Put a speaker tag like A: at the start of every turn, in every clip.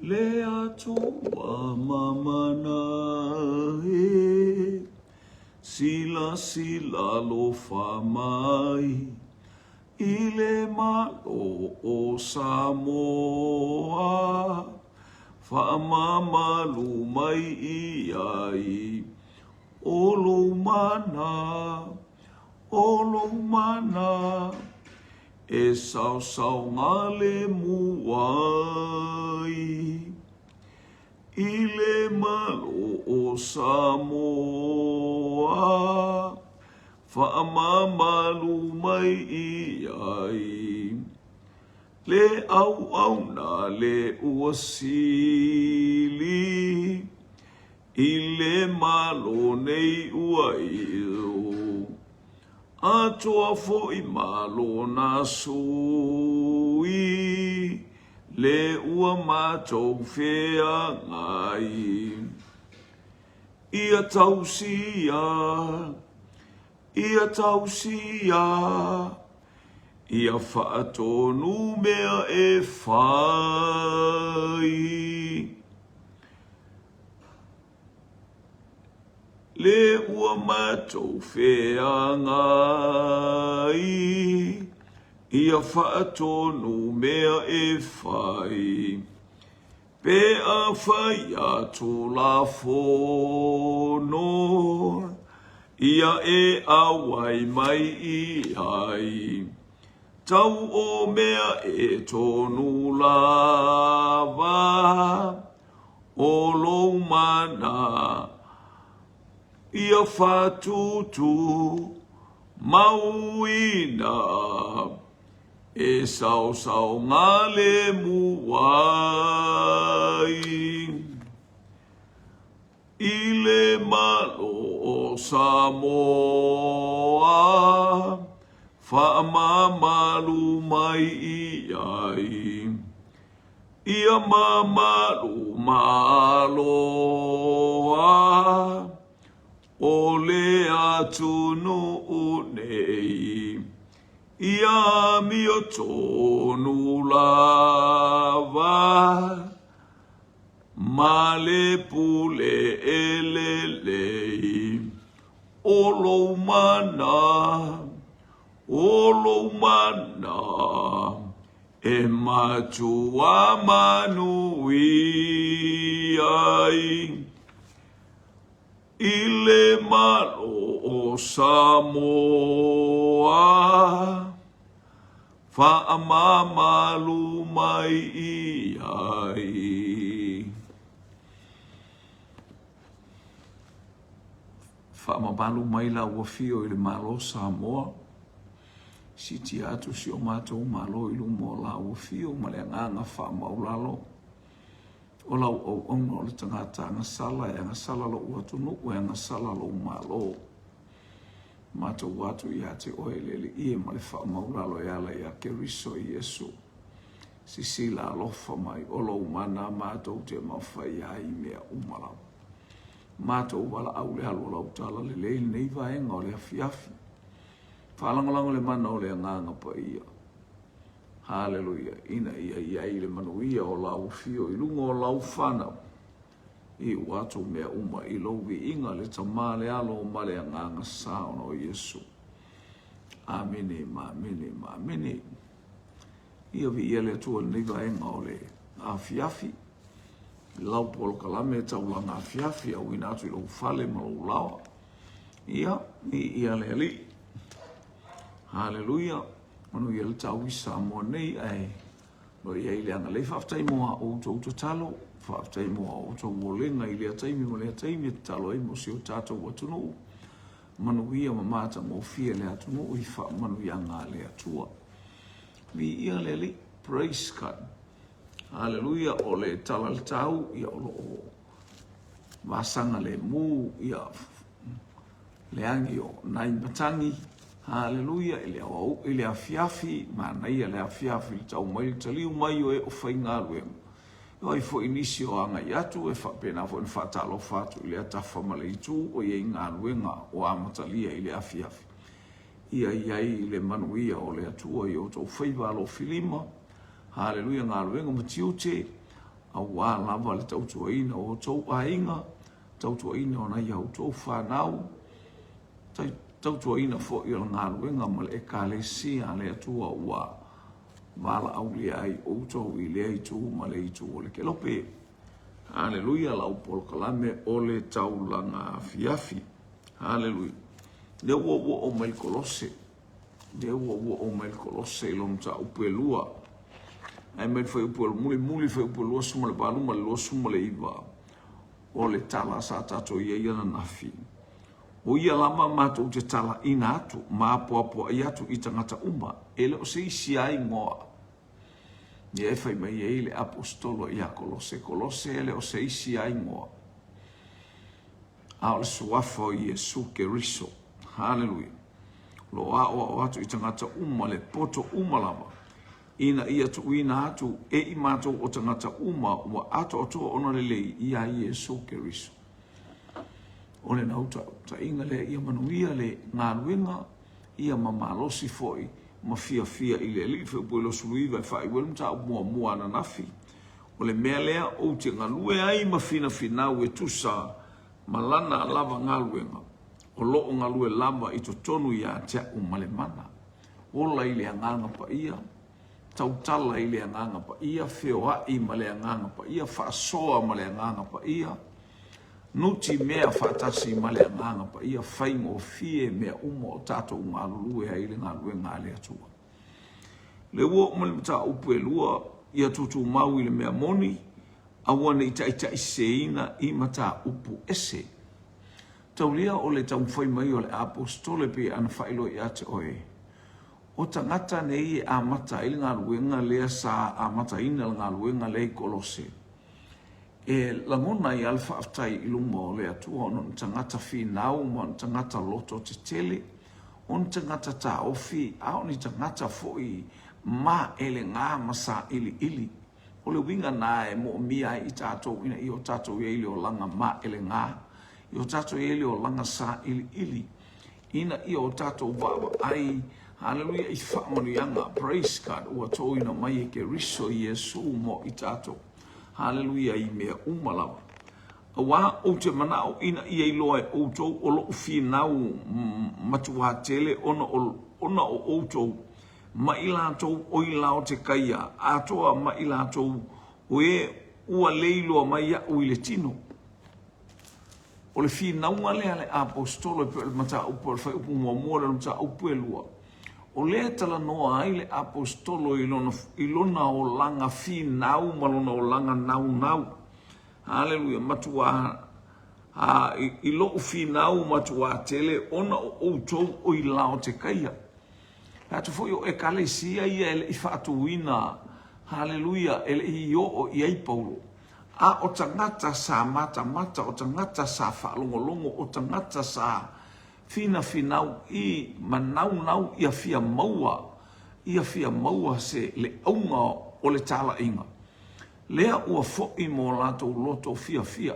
A: le atua mamana e sila sila lo famai ile malo o Samoa whaamamalu mai iai olo mana e sau ngale muai ile malo o Samoa whaamamalu mai iai le au na le uasili i le malo nei ua iu atoa foi malo na sui le ua matou fea ngai ia tausia ia whaatonu mea e whai le ua matou fea ngai ia whaatonu mea e whai pe a whai atu la fono ia e awai mai i ai tau o mea e tonu lava o lou mana ia whatutu mauina e sau ngale muai ile malo o Samoa whaamamalu mai iai ia mamalu maloa o le atunu unei ia mio tonu lava male pule elelei olo mana e matua manui ai ile malo o Samoa whaamamalu mai iai whaamamalu mai la uafio i le malo Samoa si ti atu si o mātou malo i lumo la uafio ma le nganga whaamaulalo o lau au onga o le tangata ngasala e ngasala lo uatunu o e ngasala lo malo mātou watu i ate oe lele ie ma le whaamaulalo e ala i a keriso i Yesu si sila alofa mai o lo umana mātou te mawhai ai mea umalau mātou wala au le halu lau tala le leil nei vaenga o le afiafi whalangalango le mana o le nganga pa ia Haleluia, ina ia le manuia o lau fio i lungo o lau whana i watu mea uma i louvi inga le tamale alo o male nganga sauna o Yesu. Amene, amene. Ia vi ia le tua niva enga o le afiafi. Lau polo kalame tau la afiafi au inatu i lau fale ma lau lawa. Ia le ali. Haleluia. Manu ia le tau isa mo nei ai. No ia ile anga le whaftai moa o tau talo. Whaftai moa o tau wolenga ile ataimi mo le ataimi talo ai mo si o tatou watunu. Manu ia mamata mo fia le atunu i wha manu ia ngā le atua. Vi ia le li, praise God. Hallelujah, o le talal tau, ia o lo masanga le mu, ia le angi o nai matangi. Hallelujah, ile afiafi, mana ia le afiafi, le tau mai, taliu mai o e o whainga ruenga. Oi fo inisi o anga iatu e whapena fo in whatalo whatu ile atafa male itu o ie ngā ruenga o amatalia ile afiafi. Ia iai le manuia o le atua i o tau whaiwalo filima. Haleluia ngā ruenga matiute aua lava le tautuaina o tou ainga, tautuaina o na iau tou whanau, tautuaina fo i o ngā ruenga ma le ekalesia le atua ua wala au le ai o tou i le ai tu ma le itu o le kelope. Haleluia, lau polkalame o le taulanga fiafi. Haleluia. Le ua o mai kolose. Le ua o mai kolose i lom ta upelua. Ai mai fai upelu muli fai upelua suma le paluma le lua suma le iwa. O le tala sa tato ia iana nafi. O ia lama mātou te tala ina atu, ma apo ai atu i tangata uma. Ele o se isi ai ngoa. Ni e fai mai e le apostolo ia kolose ele o se isi ai ngoa. A o le suafo i Yesu Keriso. Haleluia. Lo a o atu i tangata uma le poto uma lama. Ina ia tu ina atu e i mātou o tangata uma ua ato o toa ona lelei ia Yesu Keriso. O le nauta ta inga le ia manuia le ngā ruenga ia mamalosi foi ma fia i le li fe puelo suluiva e fai welu ta mua na nafi. O le mea lea o te ngalue ai ma fina e tusa malana lava ngaluenga. O loo ngalue lava i to tonu ia te umale mana. Ola i le anganga pa ia. Tautala i le anganga pa ia. Feoa i ma le anganga pa ia. Faasoa ma le anganga pa ia. Nuti mea fatasi ma le anganga pa ia. Faingo fie mea umo o tato ungalulue ai le ngalue ngale atua. Le ua ma le mta upu e lua ia tutu mau i le mea moni. Awane ita seina i mata upu ese. Taulia o le taumwhai mai o le apostole pe ana whailo i ate oe. O tangata nei e amata ili ngā ruenga lea sa amata ina ngā ruenga lei kolose. E langona i alfa aftai iluma o lea tua on tangata whinau ma on tangata loto te tele. On tangata ta ofi a on i tangata foi ma ele ngā masa ili. O le winga nā e mo mia i tātou ina i o tātou i ele o langa ma ele ngā. I o tātou i ele o langa sa ili. Ina i o tātou wawa ai, hallelujah, i whaamanu yanga, praise God, ua tō ina mai e ke riso i Yesu mo i tātou. Hallelujah, i mea umalawa. A wā o te manao ina i eiloa e outou o lo whinau matua tele ona o outou. Ma i lātou o i lao te kaia, atoa ma i lātou o e ua leiloa mai a ui le tino. O le whinaunga lea le apostolo pe le mata upu le whai upu mua le mata upu e lua. O lea tala noa ai le apostolo i lona o langa whinau malona o langa nau. Hallelujah, matua i lo whinau matua tele ona o outou o i lao te kaia. Hatu foi o ekalesia ia ele i whaatuina, hallelujah, ele i o i ai Paulo. A o tangata sa mata, o tangata sa whaalongolongo, o tangata sa finau i manau ia fia maua se le aunga o le tala inga. Lea ua fo'i mo lato loto fia.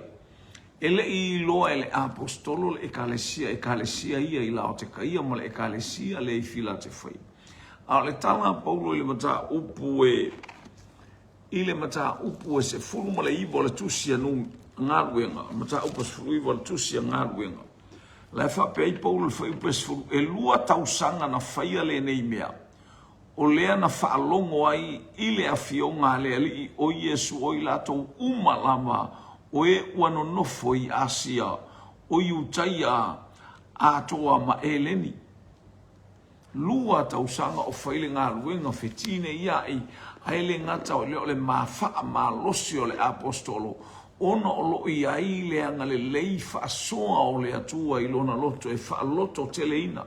A: Ele i loa ele apostolo le ekalesia ia i lao te kaia ma le ekalesia le i fila te whai. A le tala Paulo i le mata upu e se fulu ma le iwa le tusia nu ngaruenga. Mata upu se fulu iwa le tusia ngaruenga. La e whape ai Paulo le whai upu e se fulu e lua tausanga na whaia le nei mea. O lea na whaalongo ai i le awhionga le ali o Yesu o i lato umalama o e uano nofo i Asia o i utaia atoa ma eleni. Lua tausanga o whaile ngā ruenga whetine ia i aile ngata o leo le mawhaa ma losi o le apostolo. Ona o lo i ai le anga le lei whaasoa o le atua i lona loto e whaaloto teleina.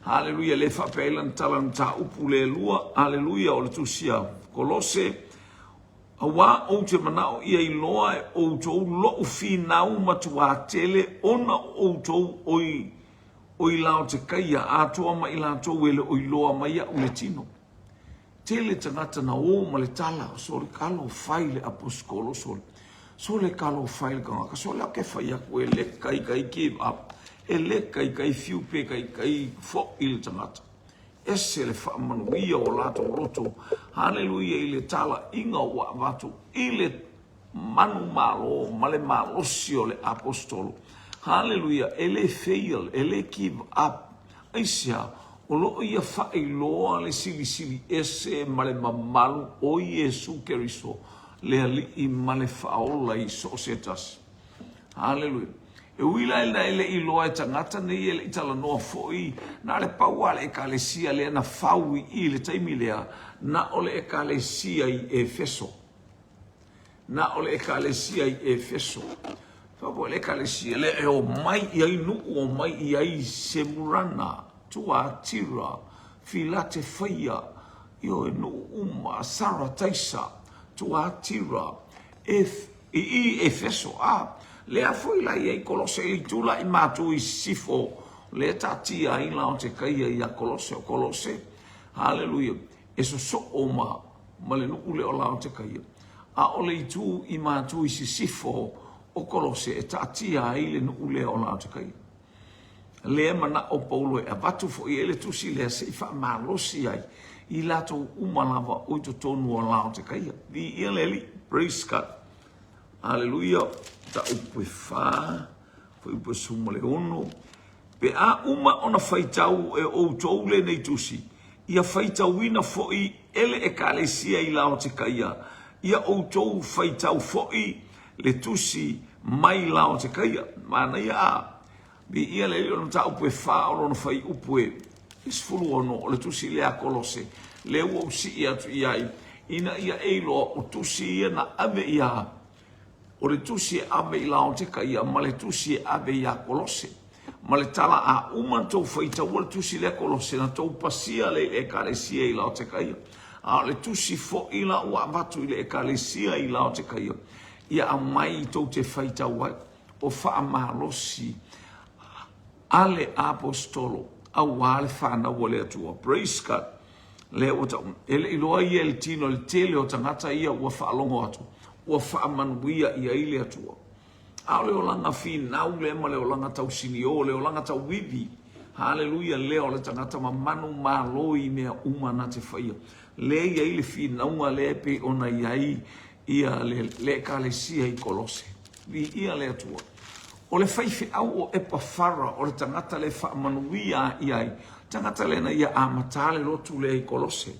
A: Hallelujah, le whapeilan talan ta upu le lua. Hallelujah, o le tusia kolose. A wā o te manao ia i loa e outou lo whinau matua tele ona outou oi lao te kaia atoa ma i lātou ele oi loa mai a ule tino. Tele tangata na o ma le tala, so le kalo whai le aposkolo sole. So le kalo whai le kangaka, so le ake whai aku e le kai give up. E le kai fiupe kai fo i le tangata. ese le whaamanuia o lato roto. Haleluia i le tala inga wa watu. I le manu malo, male malosi o le apostolo. Haleluia, ele fail, ele give up. Aisia, o loo ia whailoa le sili ese male mamalu o Yesu Keriso. Le ali i male whaola i so setas. Haleluia. E wila ele i loa e tangata nei ele i tala noa foi. Na le paua le ekalesia le na faui i le taimi lea. Na ole ekalesia i Efeso. Na ole ekalesia i Efeso. Fapo le ekalesia le e o mai i ai nuku o mai i ai Semurana. Tua tira. Filate faia. Io e nu uma Sara taisa. Tua tira. I Efeso a. Lea foi la i Kolose i tula i matu i sifo. Le tatia i lao te kaia i a Kolose o Kolose. Haleluia. E so oma ma le nuku le o lao te kaia. A ole i tu i matu i sifo o Kolose e tatia i le nuku le o lao te kaia. Lea mana o Paulo e abatu fo i ele tusi lea se i wha malosi ai. I lato umalava o to tonu o lao te kaia. Di i ele praise God. Haleluia. Ta upe wha, foi upe suma le ono. Pe a uma ona whaitau e o toule nei tusi. Ia whaitau ina foi ele e kalesia i lao te kaia. Ia o tou whaitau foi le tusi mai lao te kaia. Mana ia a. Bi ia le ono ta upe wha o ono whai upe. Isfulu ono o le tusi lea Kolose. Le ua usi ia tu iai. Ina ia eilo o tusi ia na ave ia. O le tusi e ave i lao te kaia, ma le tusi e ave i a Kolose. Ma le tala a uma tau whaita ua le tusi le Kolose, na tau pasia le ekalesia i lao te kaia. A le tusi fo i la ua vatu i le ekalesia i lao te kaia. Ia a mai tau te whaita ua o wha mahalosi ale apostolo a wale whana ua le atua. Praise God. Le o tau, ele iloa i el tino le tele o tangata ia ua whaalongo atu. Ua whaamanuia i aile atua. Ao leo langa fi nau le ma leo langa tau sinio, leo langa tau wivi. Haleluia, leo le tangata ma manu ma loi mea uma te whaia. Le ia ile fi naunga le pe ona iai ia le kalesia i Kolose. Vi ia le atua. O le whaife au o Epafara o le tangata le whaamanuia iai. Tangata le na ia amatale lotu le i Kolose.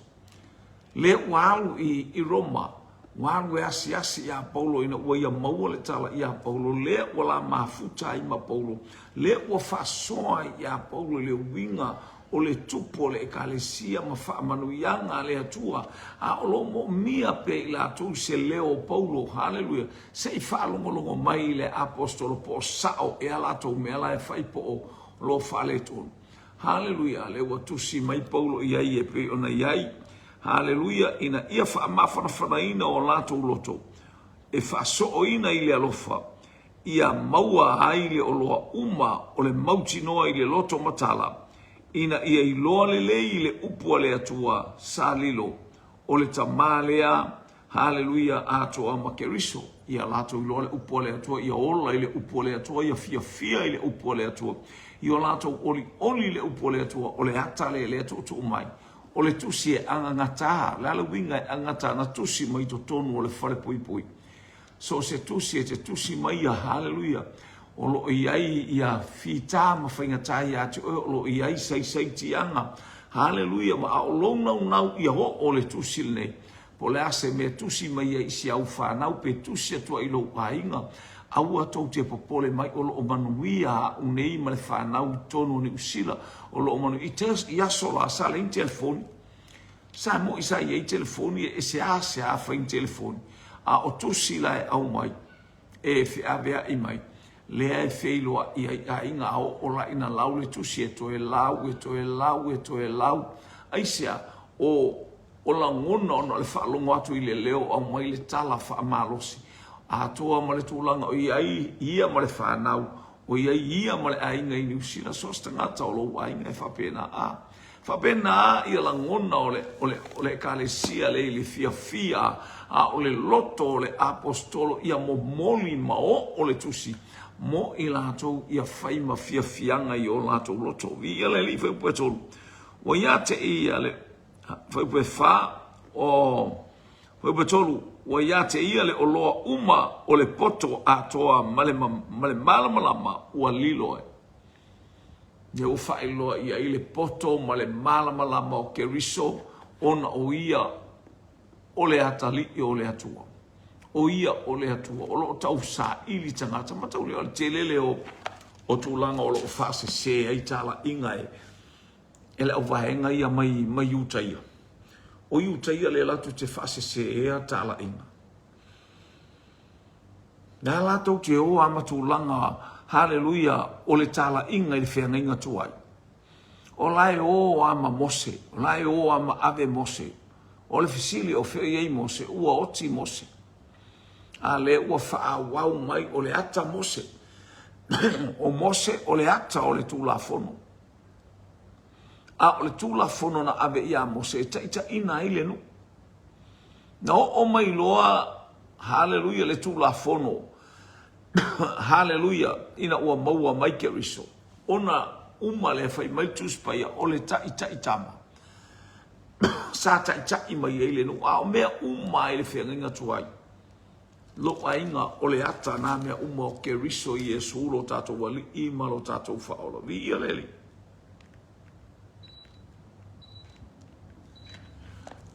A: Le walu i Roma. Waru e asi ia Paulo ina ua ia maua le tala ia Paulo. Le ua la mafuta ima Paulo. Le ua whasoa ia Paulo le winga o le tupo le ekalesia ma whaamanuianga le atua. A olo mo mia pe la tu se leo Paulo. Haleluia. Se i whaalongolongo mai le apostolo po sao e alato me ala e whaipo o lo whale tonu. Haleluia. Le ua tusi mai Paulo iai e pe ona iai. Haleluia, ina ia whaamawhanawhanaina o lātou loto. E whaaso'oina i le alofa. Ia maua ai le oloa uma o le mautinoa i le loto matala. Ina ia i loa le i le upua le atua salilo. O le tamalea, haleluia, atoa makeriso. Ia lātou i loa le upua le atua, ia ola i le upua le atua, ia fia i le upua le atua. Ia lātou oli le upua le atua, o le atale le atua tu umai. O le tusi e angangata, le ala winga e angata na tusi mai to tonu o le whare pui pui. So se tusi e te tusi mai a haleluia. O lo iai ia fita ma whaingata ia te o lo iai sai tianga. Haleluia ma a o nau ia ho o le tusi le. Po le ase me tusi mai a isi au whanau pe tusi atua ilo painga. Aua tau te popole mai o lo o manuia unei ma le whanau tonu ni usila. O lo o manu i tes i aso la sala in telefoni. Sa mo isa i telefoni e se a fa in telefoni. A o tusi la e au mai. E fe avea i mai. Lea e feiloa i a inga o la ina lau le tusi e to e lau e to e lau e to e lau. Aisea o la ngona ono le whaalongo atu i le leo au mai le tala whaamalosi. A toa ma le tūlanga o ia ma le whanau. O ia ma le ainga i niusila. So stangata o lo ainga e whapena a. Whapena a ia la ngona o le kalesia le ili fia. A o le loto o le apostolo ia mo moli ma o le tusi. Mo i lātou ia whaima fianga i o lātou loto. Ia le li whai puetolu. Wa ia te ia le whaupe wha o whaupe tolu. Wa ia te ia le o loa uma o le poto atoa male malamalama ua lilo e. Ia u whailoa ia i le poto male malamalama o Keriso ona o ia o le atali i o le atua. O ia o le atua. O lo tau sa ili tangata. Ma tau leo le telele o tūlanga o lo whaase se ai tala inga e. Ele au vahenga ia mai utaia. O utaia le latu te whaase se ea tala inga. Nā lātou te o ama tūlanga haleluia o le tala inga i le whenga inga tuai. O lai o ama mose. O lai o ama ave mose. O le fisili o whea iei mose. Ua oti mose. A le ua wha wau mai o le ata mose. O mose o le ata o le tūla fono. A o le tūla fono na ave ia mose e taita ina ile nu. Na o mai loa haleluia le tūla fono. Haleluia ina ua maua mai Keriso. Ona uma le fai mai tuspaia o le taita itama. Sa taita ima ile nu. A o mea uma ele whenga tuai. Lo ainga o le ata na mea uma o Keriso i Yesu lo tatou wali i malo tatou whaola. Vi ia leli.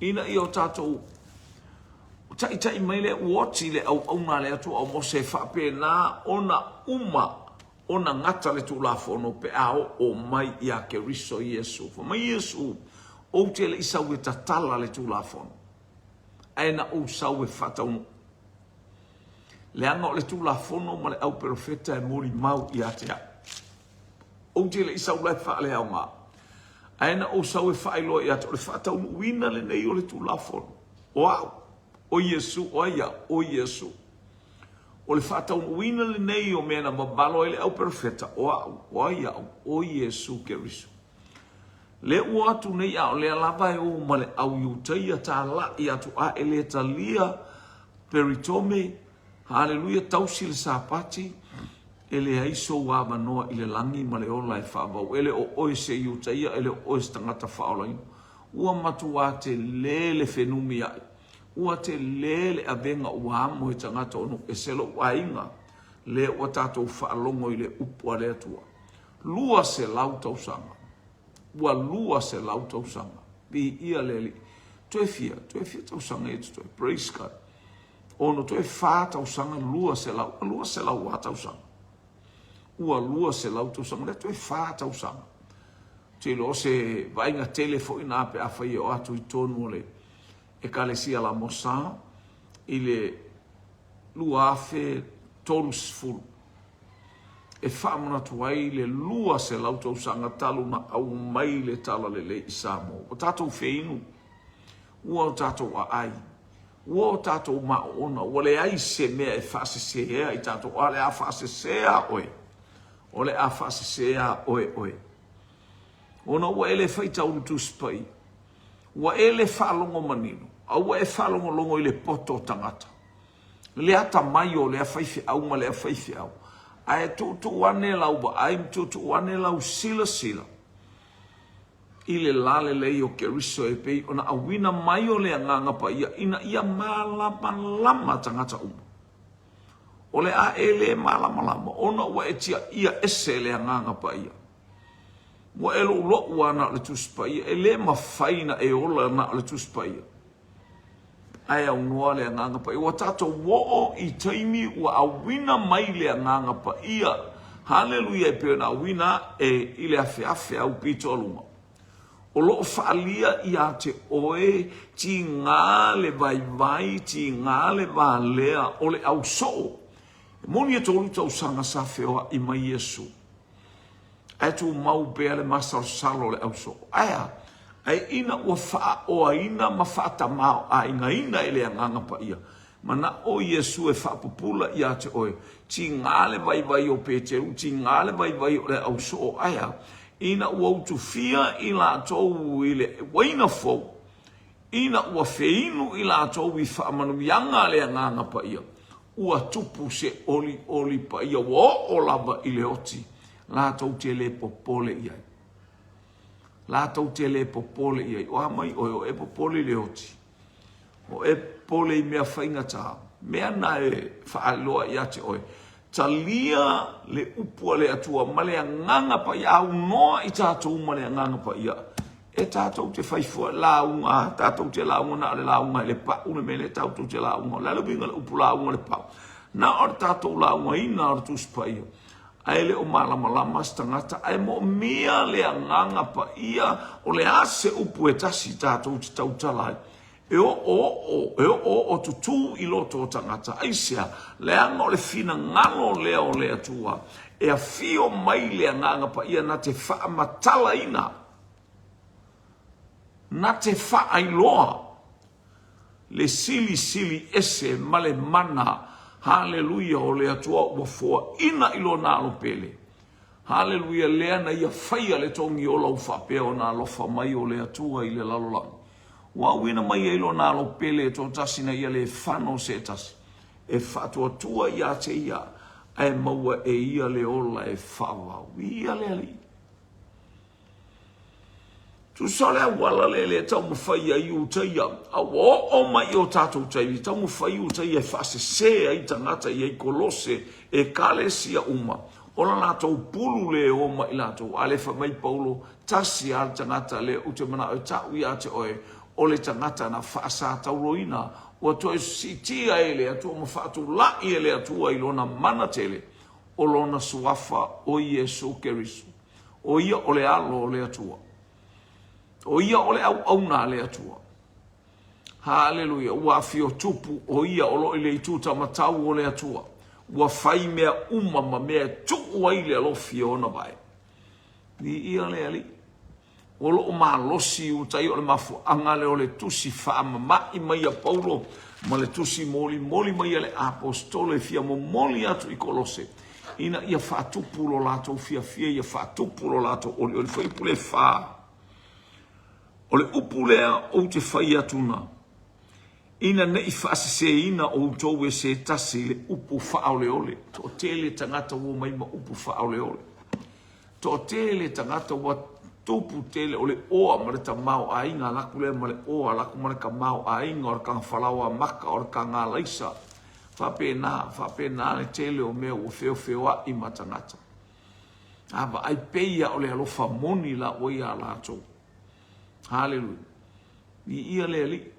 A: Ina i o tatou tai mai le uoti le au nga le atu au mose whape na ona uma ona ngata le tu la fono pe ao o mai i a Keriso i Yesu. Fa mai Yesu o te le isau e tatala le tu la fono. Aina o sau e whataunu. Le anga o le tu la fono ma le au profeta e mori mau i atea. O te le isau lai wha le au ngā. Aina o sau e whailo i atea. O le whataunu wina le nei o le tu la fono. Wow! O Yesu, o ia, o Yesu. O le whataunu wina le nei o mea na mabalo e le au profeta. O ia, o Yesu Keriso. Le ua atu nei au le alava e o ma le au iutaia ta la i atu a ele talia peritome. Haleluia, tausi le sapati, ele aiso wa manoa i le langi ma le ola e whaavau. Ele o oe se iutaia, ele o oe se tangata whaolainu. Ua matua te lele whenumi ai. Ua te lele avenga ua amo e tangata onu e selo ua inga. Le ua tātou whaalongo i le upua le atua. Lua se lau tausanga. Ua lua se lau tausanga. Pi ia leli. Toe fia tausanga e tu praise God. Ono toe wha tausanga lua se lau wa tausanga. Ua lua se lau tausanga, le toe wha tausanga. Te lo se vainga telefo ina ape a whai o atu i tonu le e kalesia la mosa i le lua afe tolus fulu. E whamana tuai le lua se lau tausanga talu na au mai le tala le isa mo. O tātou whiinu, ua o tātou a ai. Ua tātou maona, ua le ai se mea e whaasesea i tātou, o le a whaasesea oe. O le a whaasesea oe. Ona ua ele whaitau lutu spai. Ua ele whaalongo manino. A ua e whaalongo longo i le poto tangata. Le ata mai o le a whaifi au ma le a whaifi au. A e tutu wane lau ba, a e tutu wane lau sila. I le lale lei o Keriso e pei, ona awina mai o le anganga pa ia, ina ia malama tangata uma. O le a ele malama, ona ua e tia ia ese le anganga pa ia. Wa e lo ua na le tuspa ia, e le mawhaina e ola na le tuspa ia. Ai au noa le anganga pa ia, wa tato wo i taimi ua awina mai le anganga pa ia. Hallelujah e peo na awina e ile afe au pito aluma. O lo whaalia i a te oe, ti ngā le vai, ti ngā le wālea, o le au soo. Moni e tolu tau sanga sa wheoa i mai Yesu. Ai tu mau bea le masar salo le au soo. Aia, ai ina ua wha oa ina ma whaata mao, a inga ina ele a nganga pa ia. Mana o Yesu e whaapupula i a te oe. Ti ngā le vai o Peteru, ti ngā le vai o le au soo. Aia, ina ua utufia i la tau i le waina fau. Ina ua feinu i la tau i whaamanu yanga le nganga pa ia. Ua tupu se oli pa ia wa o lava i le oti. La tau te le popole iai. La tau te le popole ia. O amai o e popole le oti. O e pole i mea whainga taha. Mea na e whaaloa ia te oe. Talia le upua le atua. Malea nganga pa ia. Au noa i tātou malea nganga pa ia. E tātou te whaifua launga. Tātou te launga na le launga. Le pau ne mele tātou te launga. Lalo binga le upu launga le pau. Na ora tātou launga ina ora tu spaia. Ai le o malama stangata. Ai mo mea le nganga pa ia. O le ase upu e tasi tātou te tautalai. E o tutu i loto o tangata. Aisea, leanga o le fina ngalo lea o lea tua. E a fio mai lea nganga pa ia na te wha matala ina. Na te wha ailoa. Le sili ese male mana. Haleluia o lea tua ua fua ina ilo na alo pele. Haleluia lea na ia whaia le tongi o lau whapea o na lofa mai o lea tua i le lalolang. Wa wina mai e lo na lo pele to tasi na ia le fano se tasi. E fatua tua ia te ia. E maua e ia le ola e whawa. Ia le ali. Tu sale a wala le tau mawhai a iu te ia. A o mai o tatou te ia. Tau mawhai u te ia e whase se a i tangata i e kolose e kale sia uma. Ola lātou pulu le o mai lātou. Ale wha mai paulo tasi a tangata le u te mana o tau ia te oe. O le tangata na whaasa tauroina, o toi sitia e le atua mawhatu lai e le atua i lona mana tele, o lona suafa o Iesu Kerisu. O ia o le alo o le atua. O ia o le au auna le atua. Haleluia, ua fio tupu o ia o lo i le ituta matau o le atua. Ua whai mea umama mea tuku ai le alofi o na vai. Ni ia le ali. O lo ma losi u tai o le mafu anga le o le tusi whaama mai mai a Paulo ma le tusi moli mai le apostole fia mo moli atu i kolose ina ia whaatupu lo lato fia ia whaatupu lo lato o le whaipule wha o le upulea o te whai atuna ina ne i whaasese ina o tau e se tasi le upu whaole ole to tele tangata o mai ma upu whaole ole to tele tangata o tupu tele o le oa ma le tamau a inga laku le ma le oa laku ma le kamau a inga o le kanga whalaua maka o le kanga laisa. Whapena le tele o mea o feo a i matangata. Ava ai peia o le alofa moni la o ia lato. Hallelujah. Ni ia le ali.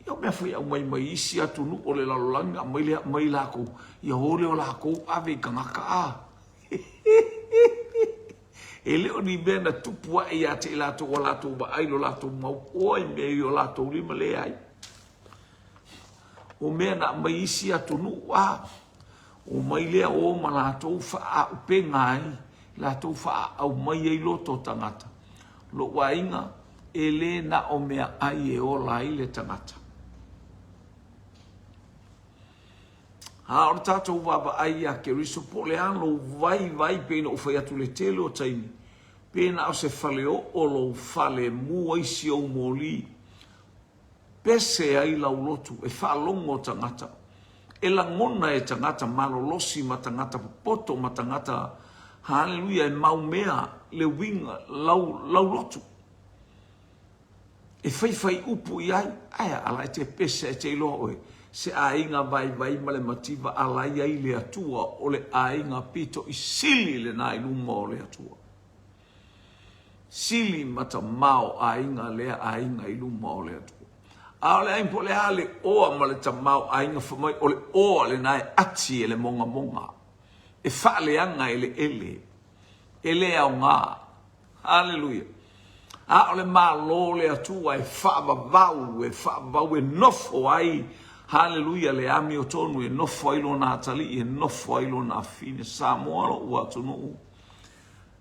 A: Ia mea whai au mai isi atu nu o le lalolanga mai lako. Ia hole o lako ave kangaka a. E leo ni bena tupua e ate lato o lato ba ai lo lato mau oi me o lato lima le ai. O mea na mai isi atu nu a. O mai lea o ma lato fa a upenga ai. Lato fa au mai ai loto tangata. Lo wainga e le na o mea ai e o lai le tangata. Ha o tatou waba ai a ke riso po le alo vai pena o fai atu le tele o taimi. Pena o se fale o lo fale mua isi o moli. Pese ai lau lotu e whaalongo tangata. E la ngona e tangata malolosi ma tangata poto ma tangata. Hallelujah e maumea le winga lau lotu. E fai upu i ai. Aia ala e te pese e te iloa oe. Se ainga vai male mativa alai ai le atua o le ainga pito i sili le nai luma o le atua. Sili mata mau ainga lea ainga i luma o le atua. A le aimpo le ale oa ma le ta mau ainga whamai o le oa le nai ati e le monga. E wha le anga e le ele. Ele au ngā. Hallelujah. A o le maa lo le atua e wha e nofo ai. Hallelujah le ami o tonu e nofo ailo na atali e nofo ailo na fine Samoa lo ua tonu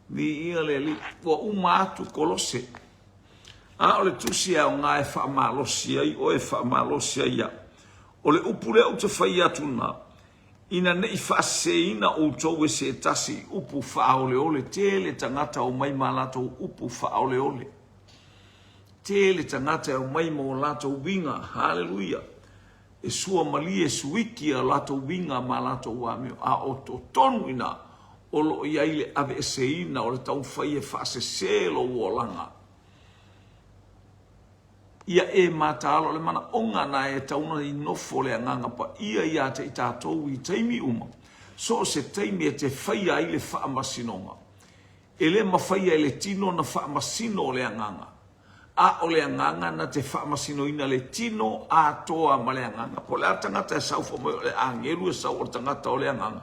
A: ni ia le li ua uma atu kolose a o le tusi au ngā e whaamalosi ai o e whaamalosi ai a o le upu le au te whai atuna ina ne i whaase ina o tau e se tasi upu whaole ole tele tangata o mai malato upu whaole ole tele tangata o mai mo lato winga hallelujah e sua mali e suiki a lato winga ma lato wame a o to tonu ina o lo iaile ave e seina o le tau whai e whaase se lo uolanga ia e matalo le mana onga na e tauna I nofo le nganga pa ia te I tātou I teimi uma. So se teimi e te whaia I le whaamasinonga. E le mawhaia I le tino na whaamasino le nganga. A o le nganga na te whaamasino ina le tino a toa ma le nganga. Po le atangata e saufa mo le angeru e sau o tangata o le nganga.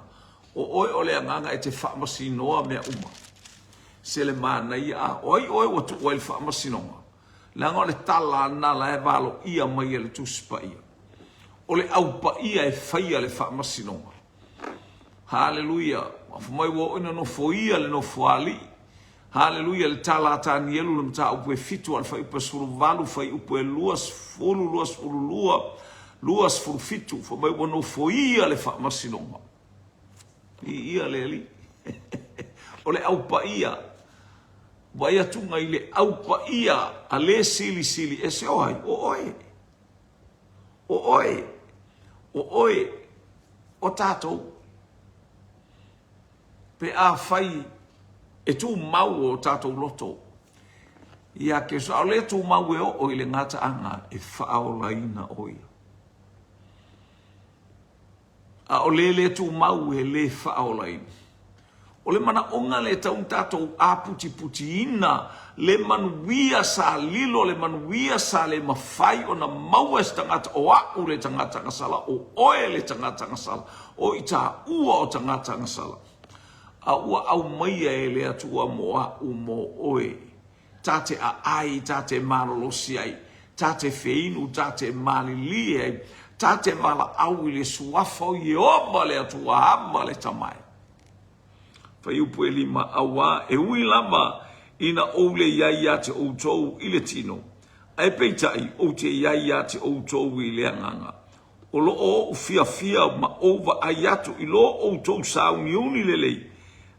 A: O oi o le nganga e te whaamasinoa mea uma. Se le mana ia a oi o tu oi le whaamasinonga. Langa le tala na la e valo ia mai le tuspa ia. O le aupa ia e whaia le whaamasinonga. Hallelujah. Mai wo ina no foia le no foali. Hallelujah. Le tala tani elu le mta upe fitu al fai upe suru valu fai upe luas fulu luas fulu fitu. Fo mai wo no foia le whaamasinonga. Ia le li. O le aupa ia. Vai atunga I le aupa ia a le sili e se oi, o tātou. Pe a fai e tu mau o tātou loto. Ia ke so le tu mau e o I le ngata anga e whaolaina oi. A o le tu mau e le whaolaina. O le mana onga le taun tātou a puti ina, le manuia sa lilo, le manuia sa le mawhai o na maua e tangata o au le tangata ngasala, o oe le tangata ngasala, o I tā ua o tangata ngasala. A ua au maia e le atua moa u mo oe. Tate a ai, tate marolosi ai, tate feinu, tate malili ai, tate mala au I le suafau I oma le atua ama le tamai. Fai upu e lima awa e ui lama ina oule iai ate outou I le tino. Ai peitai o te iai ate outou I le anganga. O lo o fia ma ova ai atu I lo outou sauniuni le lei.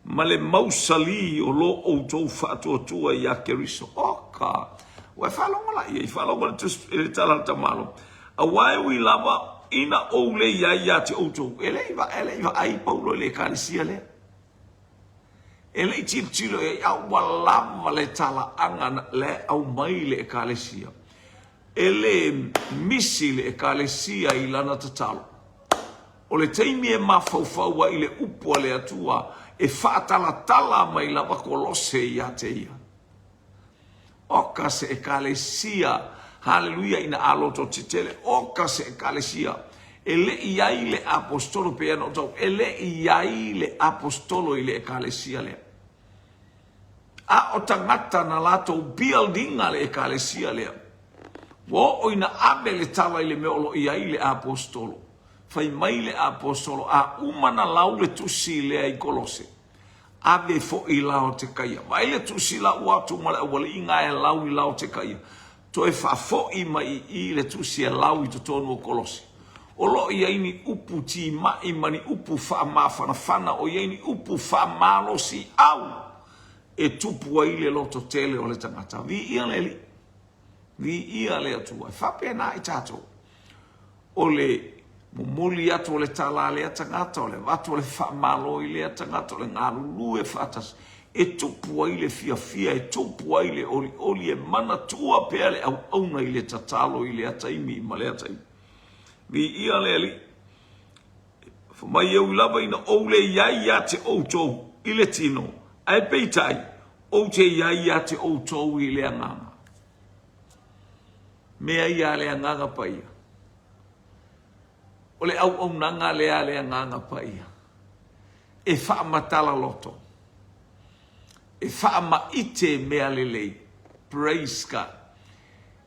A: Ma le mausali o lo outou whaatoatua I ake riso. Oka. Wai whalonga la ia I whalonga le talata malo. Awai ui lama ina oule iai ate outou. Eleiva ai paulo le karisia lea. Ele tilo e au walama le tala anga le au mai le ekalesia. Ele misi le ekalesia I lana tatalo. O le teimi e mafaufaua I le upua le atua e whaatala mai lava kolose I ate ia. Oka se ekalesia, hallelujah ina aloto titele, oka se ekalesia. Ele iai le apostolo pe ano tau, ele iai le apostolo I le ekalesia le. A o tangata na lato buildinga le ekalesia lea. Wo o ina abe le tala I le meolo iai le apostolo. Fai mai le apostolo a umana lau le tusi lea I kolose. Abe fo I lao te kaia. Mai le tusi la uatu male wale inga e lau I lao te kaia. To e fa fo I mai I le tusi e lau I totonu o kolose. O lo iaini upu ti mai mani upu fa mafana fana o iaini upu fa malosi au. E tupu ai le loto tele o le tangata. Vi ia le atua. Whape na I tato. O le mumuli atu o le tala le tangata. O le watu o le whamalo I le tangata. O le ngarulu e whatas. E tupu ai le fia. E tupu ai le oli e mana tua pea le au auna I le tatalo I le ataimi I ma le ataimi. Vi ia le ali. Mai eu lava ina oule iai ate outou I le tino. Ai peitai, o te iai ate outou I le anganga. Mea ia le anganga paia. O le au nanga le anganga paia. E whaamatala loto. E whaamaite mea le lei. Praise God.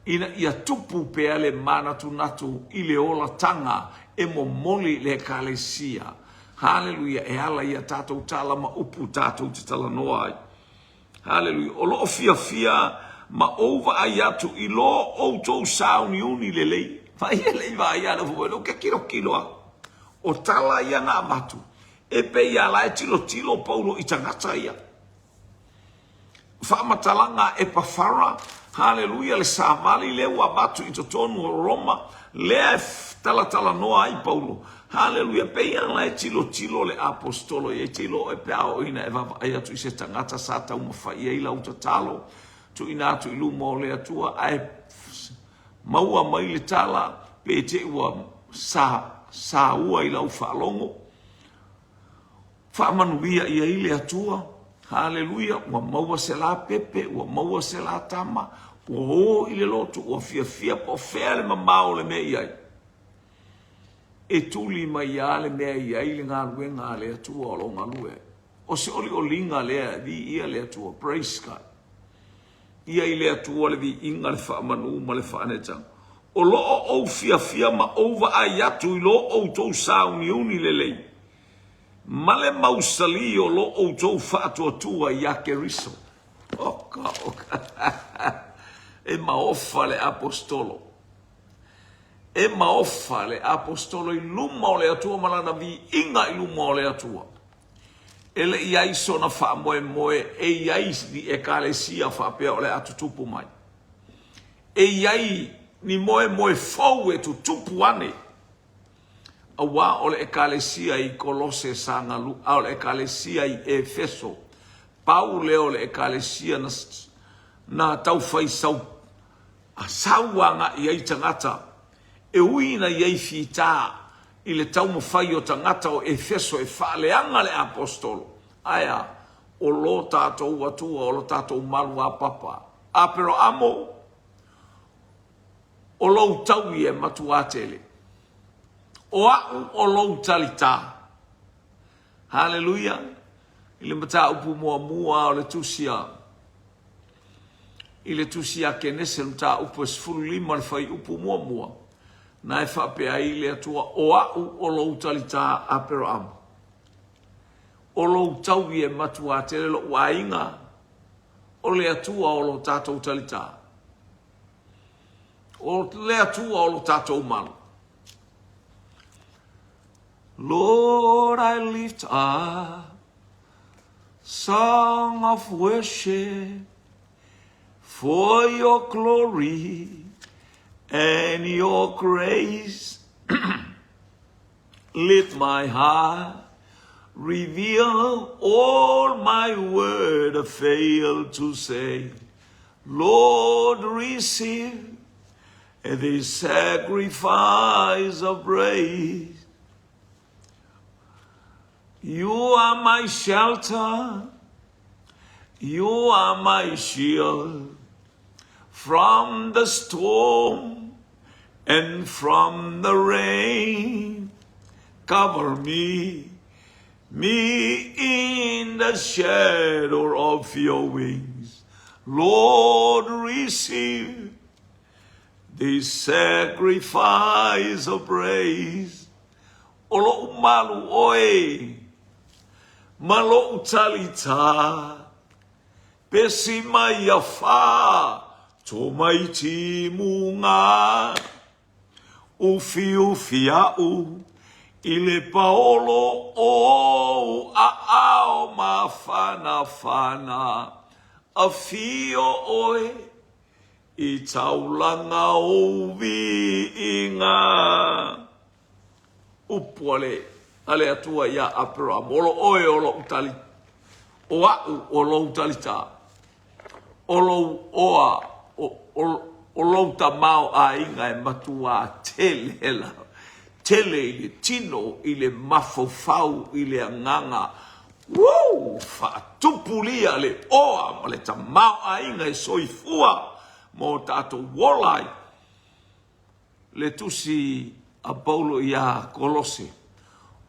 A: Ina ia tupu pea le manatu natu I le ola tanga e momoli le kalesia. Hallelujah. E ala ia tātou tala ma upu tātou te tala noa ai. Hallelujah. O loo fia ma ova ai atu I lo outou sauni uni le lei. Vai e lei vai ana fuelo ke kilo a. O tala ia ngā matu. E pe ia la e tilo paulo I tangata ia. Whaamatalanga e pawhara. Hallelujah. Le samali le ua matu I totonu o Roma. Lea e tala noa ai paulo. Hallelujah. Pea la e tilo le apostolo e tilo e pao ina e vava ai atu I se tangata sata uma whai e ila uta talo. Tu ina atu I lumo le atua ai maua mai le tala pe te ua sa ua i lau whaalongo. Whaamanuia ia i le atua, haleluia, ua maua se la pepe, ua maua se la tama, ua o i le lotu, ua fia po fea le mamao le mea iai. E tuli mai ia le mea iai le ngā ruenga le atua o lo ngalue. O se oli o linga lea di ia le atua, praise God. Ia i le atua le vi inga le whaamanu ma le whaanetang. O lo o fia ma ova ai atu i lo o tau sauni uni le lei. Male mausali o lo o tau whaatua tua i ake riso. Oka. E maofa le apostolo. E maofa le apostolo i luma o le atua malana vi inga i luma o le atua. Ele iai sona wha moe e iai di e kalesia wha pea o le atutupu mai. E iai ni moe fau e tu tupu ane. A wā o le e kalesia i Kolose sangalu, a o le e kalesia i Efeso. Pau leo le e kalesia na tau whai sau. A sauanga i ai tangata. E uina i ai fita i le tau mawhai o tangata o Efeso e whaaleanga le apostolo. Aia, o lo tātou atua, o lo tātou malu a papa. A pero amo, o lo tau i e matuatele. O au o lo talita. Hallelujah. I le mata upu mua o le tusia. I le tusia ke nese mta upu esfuru lima le fai upu mua. Na e whapea i le atua o au o lo talita a pero amo. O lo tau i e matuatele lo wainga. O le atua o lo tātou talita. O le atua o lo tātou malu. Lord, I lift up song of worship for your glory and your grace. Let my heart reveal all my word fail to say. Lord, receive this sacrifice of praise. You are my shelter, you are my shield from the storm and from the rain. Cover me in the shadow of your wings. Lord, receive this sacrifice of praise. Olo umalu oe. Malo utalita, pesi mai afa, to mai timunga, ufi au, ile paolo o ao mafana, afio oe, I taulanga ovi inga, upuale. Ale atua ia apera molo oe olo utali o au olo utalita olo oa olo tamao a inga e matua telela tele ile tino ile mafofau ile anganga woo fa tupulia le oa le tamao a inga e soifua mo tato wolai le tusi a Paulo ia Kolose.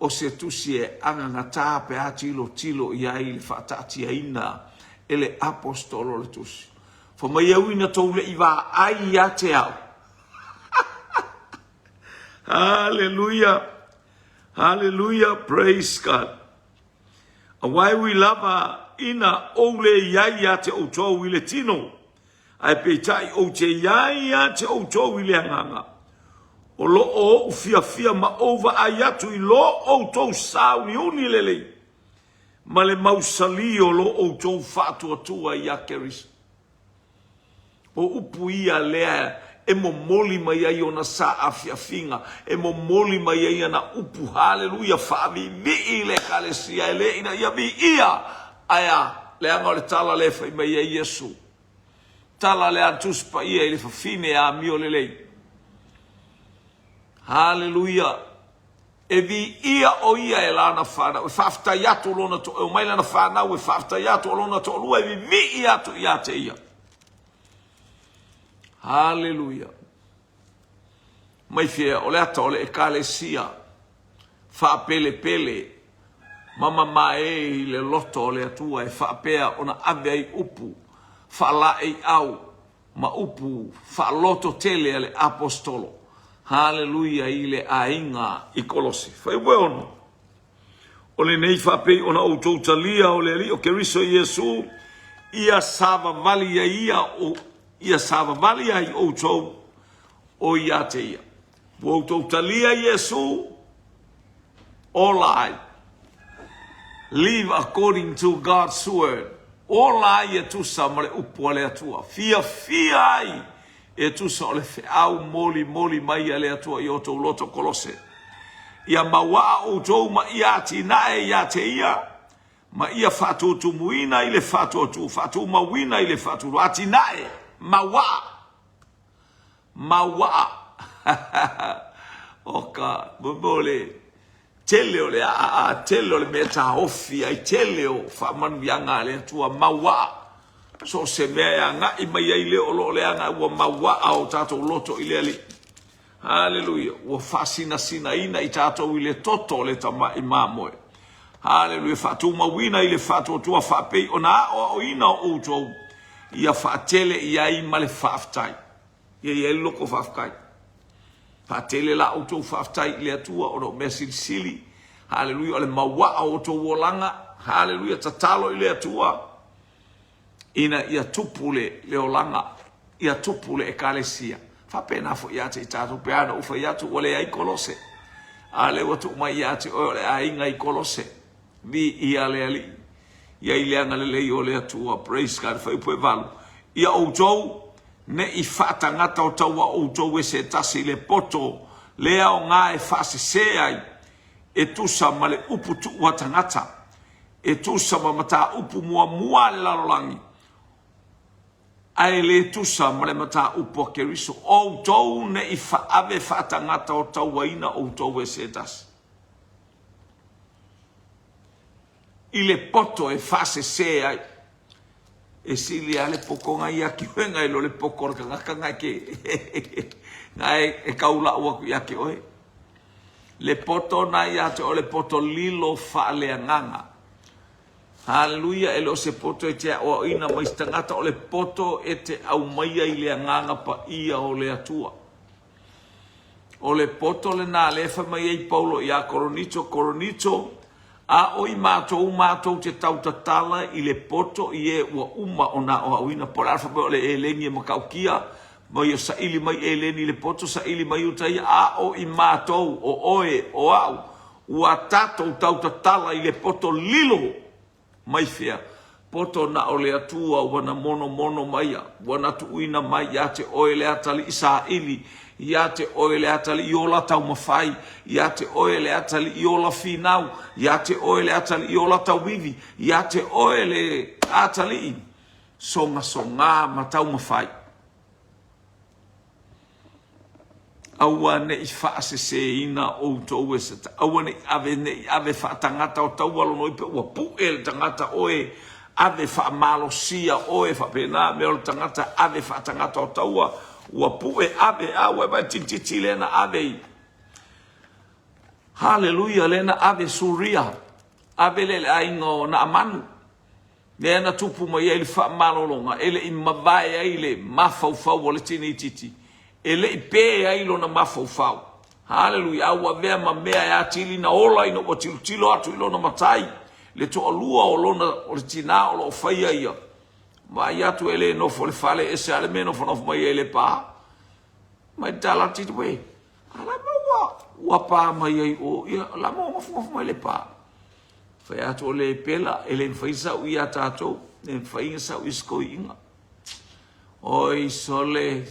A: O se tusi e angangata pe a tilo ia i le whaatati a ina ele apostolo le tusi. Fo mai au ina tau le iwa ai a te au. Hallelujah. Hallelujah. Praise God. And why we love her ina ole iai a te outou i le tino. Ai peitai o te iai a te outou I le anganga. O lo o fia ma ova ayatu I lo o tou sauni uni lele. Ma le mausali o lo o tou fatu atua I akeris. O upu ia lea e mo moli mai ai ona sa afia finga. E mo moli mai ai ana upu haleluia favi mi le kalesia ele ina ia mi ia. Aya le anga le tala le fai mai ai Yesu. Tala le antuspa ia I le fafine a mio lelei. Haleluia. E vi ia o ia e lana whana. E whaftai atu lona to. E o mai lana whana e whaftai atu lona to. Lua e vi atu ia te ia. Haleluia. Mai fia o le ata o le ekalesia. Whaapele pele. Mama mae i le loto o le atua e whaapea ona ave ai upu. Whaala ei au. Ma upu whaaloto tele ale apostolo. Haleluia i le ainga i Kolose. Whai weono. O le nei whapei ona o tautalia o le ali o keriso Iesu. Ia sava valia ia o ia sava valia i o tau o ia te ia. O tautalia Iesu. All I live according to God's word. All I e tusa ma le upu le atua. Fia ai e tusa o le au moli mai le atua i o tau loto Kolose. Ia mawa o tau ma ia tinae ia te ia. Ma ia fatu tumuina i le fatu tu. Fatu mawina i le fatu. Atinae. Mawa. Oka. Bobole. Tele o le tele o le meta ofi ai tele o whamanu yanga le tua mawa. So se mea nga i mai ai le o lo le anga ua mawa o tatou loto i le ali. Hallelujah. Ua whasina sina ina i tatou i le toto le tama i mamoe. Hallelujah. Whatu mawina i le whatu tua whapei o na o ina o utou. Ia whatele i ai ma le whaftai. Ia loko whafkai. Patele la auto whaftai le atua o no mea sili. Hallelujah. O le mawa auto wolanga. Hallelujah. Tatalo i le atua. Ina ia tupule le olanga. Ia tupule e kalesia. Whapena fo iate i tātou peana ufa iatu o le ai Kolose. Ale watu mai iate o le ainga i Kolose. Vi ia le ali. Ia i leanga le lei o le atua. Praise God. Whaipoe valu. Ia autou. Ne i whata ngata o taua o tau e se tasi le poto, lea o ngā e whase se ai, e tusa ma le upu tu watangata, e tusa ma mata upu mua le larolangi, ai le tusa ma le mata upu a keriso, o tau ne i ave whata ngata o taua ina o tau e se tasi. I le poto e whase se ai, e sili ale pokonga ia ki wenga ilo le pokor ka ngaka ke ngai e kaula ua ku ia ke oe le poto na ia te o le poto lilo fa le nganga. Hallelujah. Elo se poto e te o ina maistangata o le poto e te au maia i le nganga pa ia o le atua o le poto le na lefa mai ai Paulo ia koronito a oi mātou te tautatala i le poto i e ua uma o na o auina por alfa o le eleni e makaukia mai o sa ili mai eleni le poto sa ili mai utai a oi mātou o oe o au ua tatou tautatala i le poto lilo mai fea poto na o le atua wana mono maia wana tuuina mai ya te oe le atali isa ili ia te oe le atali i ola tau mawhai, ia te oe le atali i ola whinau, ia te oe le atali i ola tau wivi, ia te oe le atali i songa ma tau mawhai. Aua ne i whaase se ina o tau e sata, aua ne i ave whaatangata o tau alono i pe ua pu e le tangata oe, ave whaamalosia oe whapena me o le tangata ave whaatangata o taua, ua pu e ave awe ba tintiti lena ave. Hallelujah. Lena ave suria. Ave le aingo na amanu. Lena tupu mai ele fa malolonga. Ele i mawai ele mafaufau o le tini titi. Ele i pe ailo na mafaufau. Hallelujah. Awa vea ma mea ya tili na ola ino o tilo atu ilo na matai. Le to alua o lona o le tina o lo faya ia. Mai atu ele nofo le fale ese ale me nofo mai ele pa. Mai tala titi we. Ala mawa. Ua pa mai ai o. La mo nofo mai le pa. Fai atu le pela. Ele mfaisa ui atato. Ele mfaisa ui sko inga. Oi sole.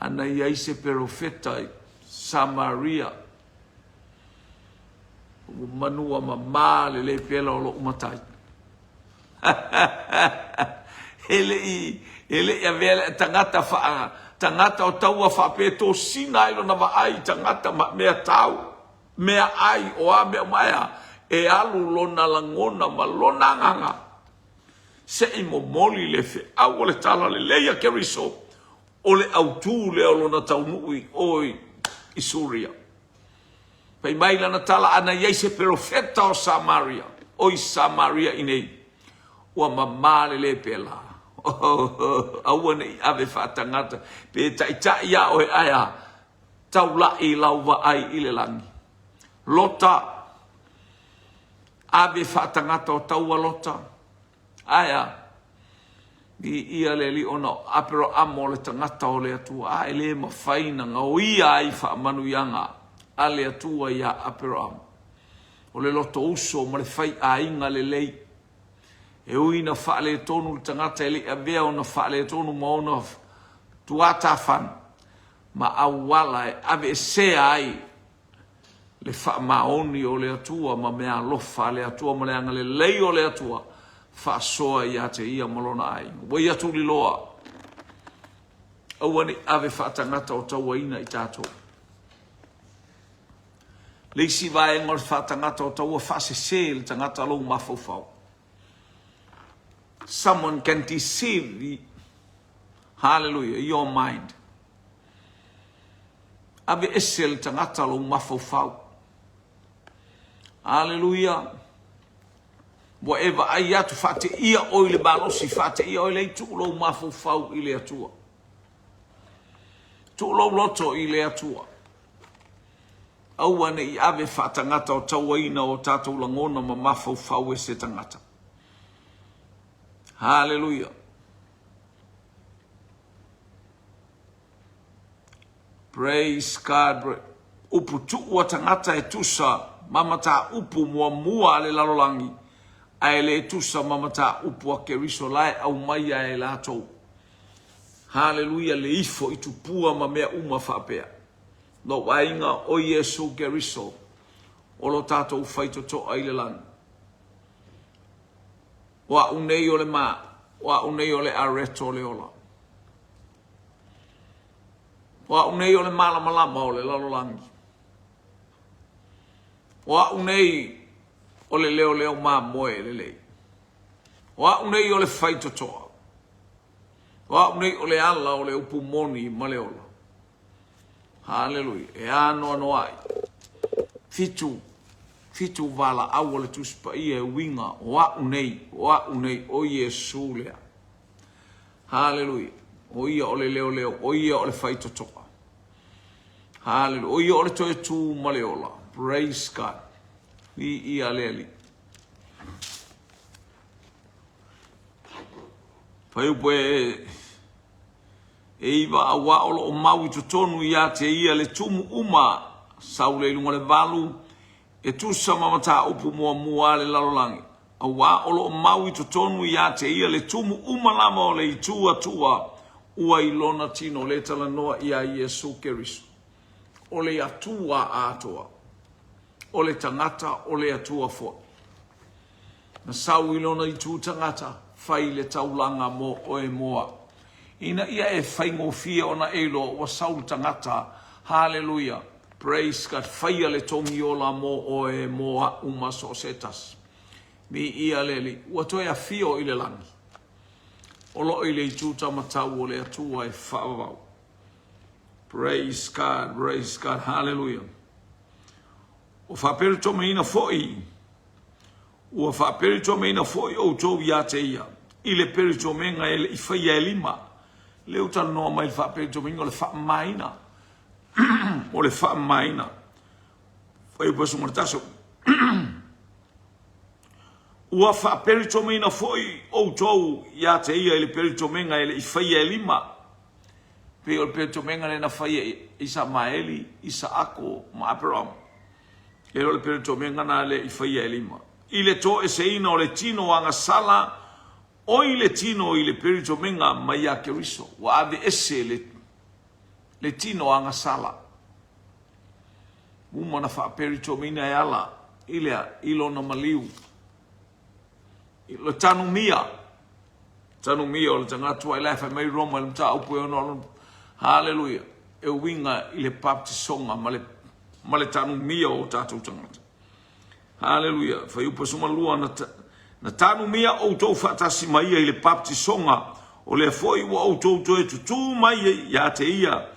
A: Ana iai se profeta Samaria. Manua mama le pela o lo umatai. ele ia vele tangata tangata o taua whapeto sina ilo na ai tangata mea tau, mea ai o a mea maia, e alu lona langona ma lona nganga. Se i mo moli le fe au le tala le leia keriso, o le autu le o lona taunui oi i Suria. Pai mai lana tala ana iei se profeta o Samaria, oi Samaria inei, ua mamale le pela. Aua nei ave whatangata, pe tai ia o e aia, tau la i lauwa ai i le langi. Lota, ave whatangata o taua lota, aia, i ia le li ona apero amo le tangata o le atua, ai le mawhaina nga o ia ai wha manu ianga, a le atua ia apero amo. O le loto uso ma le whai a inga le lei, e uina wha le tonu le tangata e li a vea ona wha le tonu ma ona tuata whan, ma awala e ave e se ai le wha maoni o le atua ma mea lofa le atua ma le anga le lei o le atua, wha soa ia te ia malona ai. Wai atu li loa, awani ave wha tangata o taua ina i tātou. Leisi vai ngor wha tangata o taua wha se se le tangata lou mawhauwhau. Someone can deceive the, hallelujah, your mind. Ave ese le tangata lou mawhauwhau. Hallelujah. Whatever ai atu whate ia oi le balosi, whate ia oi le tu'ulou mawhauwhau i le atua. Tu'ulou loto i le atua. Aua ne i ave whatangata o tauaina o tātou langona ma mawhauwhau e se tangata. Hallelujah. Praise God. Upu tu'ua tangata e tusa mamata upu mua le lalolangi. Ai le tusa mamata upu a keriso lai au mai ai latou. Hallelujah, le ifo i tupua ma mea uma whapea. No wainga o Yesu keriso, o lo tātou whaito to ai le lang. Wa unei o le ma, wa unei o le areto le ola. Wa unei o le malamalama o le lalolangi. Wa unei o le leo ma moe le lei. Wa unei o le whaito toa. Wa unei o le ala o le upu moni ma le ola. Hallelujah. E ano ano ai. Fitu vala au le tuspa ia e winga. Wa unei o Yesu lea. Hallelujah. O ia o le leo. O ia o le whaito toa. Hallelujah. O ia o le toe tu ma le ola. Praise God. I aleli. Paiupo e iwa awa olo o mau i tutonu ia te ia le tumu uma saule ilunga le valu e tusa mamata upu mua le lalolangi. Awa olo o mau i tutonu ia te ia le tumu uma lama o le itua ua ilona tino le tala noa ia Yesu keriso. O le atua atoa. O le tangata o le atua fo. Na sau ilona i tu tangata, fai le taulanga mo o e moa. Ina ia e fai ngofia ona eilo wa sau tangata, hallelujah, praise God, fai le tongi ola mo o e moa uma so setas. Mi ia leli, wato e fio ile langi. Olo ile i tu tamatau o le atua e whaavau. Praise God, hallelujah. O whapere to meina foi. O whapere to meina foi o tō ia te ia. I le pere to menga ele i whaia e lima. Leo tala noa mai le whapere to menga o le wha maina. O le wha maina. Whai upasu martaso. Ua whapere to meina foi o tō ia te ia i le pere to menga ele i whaia e lima. Pe o le pere to menga le na whaia i sa maeli, i sa ako, ma aperam. E le pere to menga na le i whaia e lima. I le to e se ina o le tino anga sala, o i le tino i le pere to menga mai a keriso. Wa ave ese le tino anga sala. Uma na wha pere to menga e ala, ilo na maliu. Le tanu mia o le tangatua i lai whai mai roma, le mta upu e ono, Haleluia. E winga i le baptisonga ma le tanu mia o tātou tangata. Haleluia. Whai upa suma lua na tanu mia o tau whatasi mai i le baptisonga o le foi wa o tau toe tutu mai ia te ia.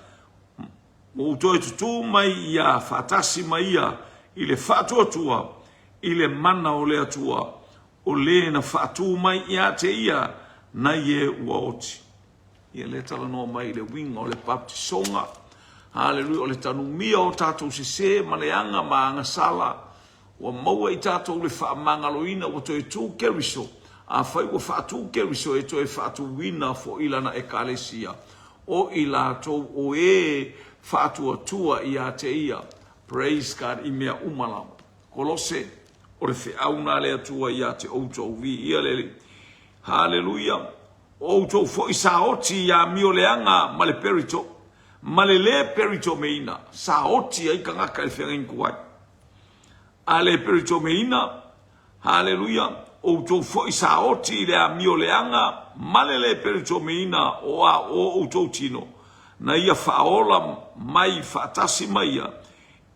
A: O tau tutu mai ia whatasi mai ia i le whatuatua i le mana o le atua o le na whatu mai ia te ia na ie ua oti. Ia le tala noa mai le winga o le baptisonga. Haleluia, o le tanumia o tātou se ma le anga ma anga sala. Wa maua i tātou le whaamangaloina wa toi tū keriso. A whai wa whaatū keriso e toi whaatū wina fo ilana e kalesia. O ila tau o whaatua tua i a te ia. Praise God i mea umalam. Kolose, o le whiauna le atua i a te outou vi ia lele. Haleluia. Outou fo i saoti ia mio leanga ma le perito. Ma le perito meina. Saoti ai ka ngaka e whengain kuai. A le perito meina. Haleluia. Outou fo i saoti le a mio leanga ma le perito meina o a o outou tino. Na ia whaola mai whaatasi mai ia.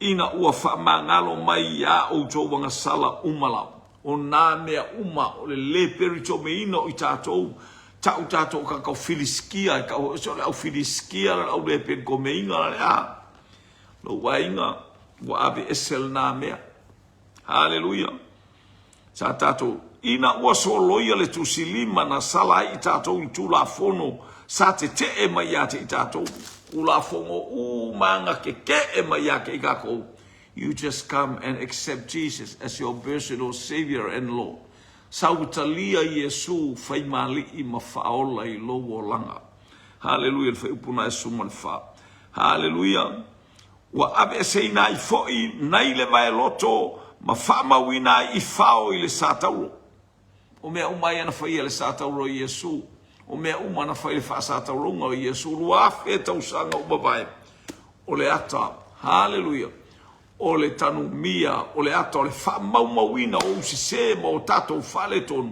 A: Ina ua whamangalo mai ia outou wanga sala umalau. O nā mea uma o le perito meina o i tātou. Tātou ka kau filiskia, kau sole au filiskia au le pen ko meinga le a. Lo wainga wa ave esel nā mea. Haleluia. Sa tātou ina ua soloia le tusilima na sala i tātou i tūla fono sa te e mai a te i tātou. Ula fongo manga ke e mai a ke i kako. You just come and accept Jesus as your personal Savior and Lord. Sautalia Yesu fai mali i mawhaola i lowo langa. Haleluia, fai upuna e suman wha. Haleluia. Wa abe sei nai foi, nai le vai loto, ma whamawina i whao i le sātauro. O mea umai ana whai le sātauro i Yesu. O mea umana whai le wha sātauronga i Yesu. Ruafe tausanga umawai. O le ata. Haleluia. O le tanu mia, o le ato, o le whamaumawina o usise ma o tatou whale tonu.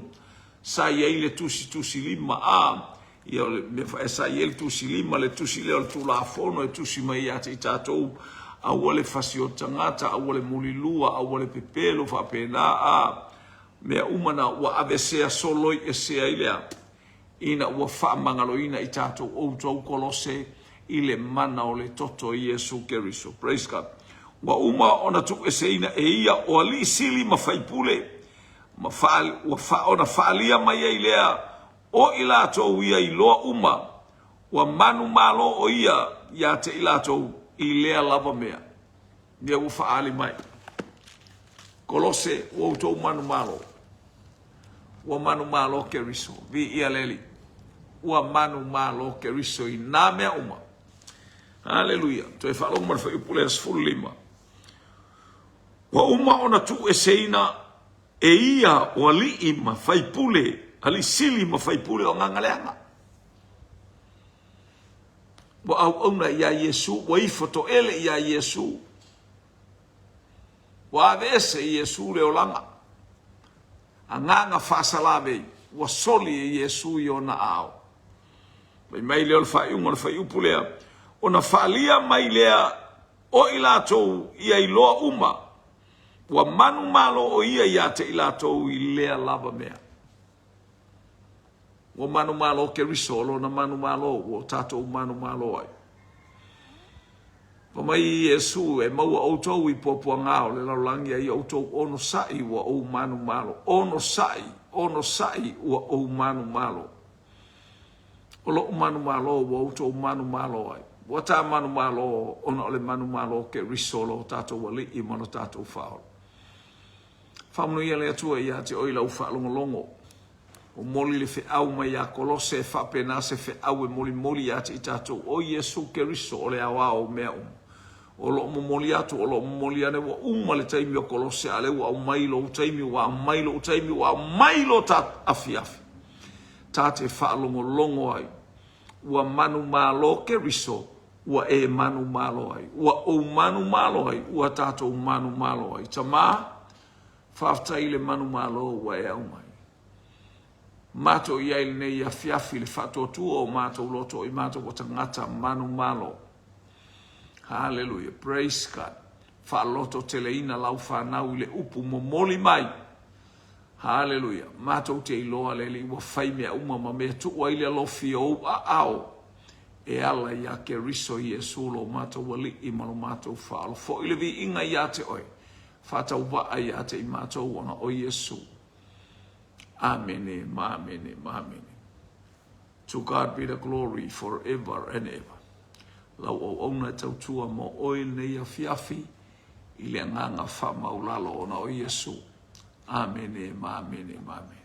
A: Sa iei le tusi lima a. Ia sa iei le tusi lima, le tusi leo le tula afono, le tusi mai ate i tatou. Aua le fasi o tangata, aua le mulilua, aua le pepelo, whapena a. Mea umana ua avesea soloi e sea ilea. Ina ua whamangaloina i tatou outou kolose i le mana o le toto i Yesu Keriso. Praise God. Wa uma ona tu eseina e ia o ali sili mafaipule ma ona faalia mai ilea o ila to ia iloa uma wa manu malo o ia ya te ila to ilea lava mea dia u faali mai kolose o to manu malo keriso vi ia leli wa manu malo keriso i na mea uma. Haleluia. To e falo mar fa ipule as full lima. Wa uma ona tu eseina e ia o ali ima faipule, ali sili ma faipule o ngangaleanga. Wa au ona ia Yesu, wa ifoto ele ia Yesu. Wa avese Yesu le olanga. Anganga fasalave, wa soli Yesu yona ao. Mai leo le faiunga le faiupulea. Ona falia mai lea o ilato ia iloa uma. Wa manu malo o ia ia te ilato i lea lava mea. Wa manu malo ke risolo na manu malo o tato manu malo ai. Pa mai Yesu e maua outou i popua ngao le laulangi ai outou ono sai wa o manu malo. Ono sai wa o manu malo. Olo manu malo wa outou manu malo ai. Wa ta manu malo ona ole manu malo ke risolo tato wali i mano tato fao. Whamunu ia lea tua ia te oila u whaalongolongo. O moli le whiau mai a kolose whapena se whiau e moli ia te i tātou. O Yesu Keriso o le awao mea O lo moli atu, o lo moli ane wa le taimi o kolose ale wa mailo u taimi wa mailo ta afi. Tā te whaalongolongo ai. Wa manu malo Keriso. Wa e manu malo ai. Wa o manu malo ai. Wa tātou manu malo ai. Tamaa. Whaftai le manu malo wa e au mai. Mato ia ili nei a fiafi le fato tua o mato loto i mato o tangata manu malo. Hallelujah. Praise God. Fa loto teleina lau whanau le upu mo moli mai. Hallelujah. Mato te iloa le li wa fai mea uma ma mea tuwa ili alofi o a ao. E ala ia ke riso i e sulo mato wali i malo mato whaalo. Fo ili vi inga ia te oi. Fata upa ia te i mato wana o Yesu. Amen, amen, amen. To God be the glory forever and ever. Lau o ona tautua mo oil nei a fiafi, i le nganga wha maulalo ona o Yesu. Amen, amen, amen.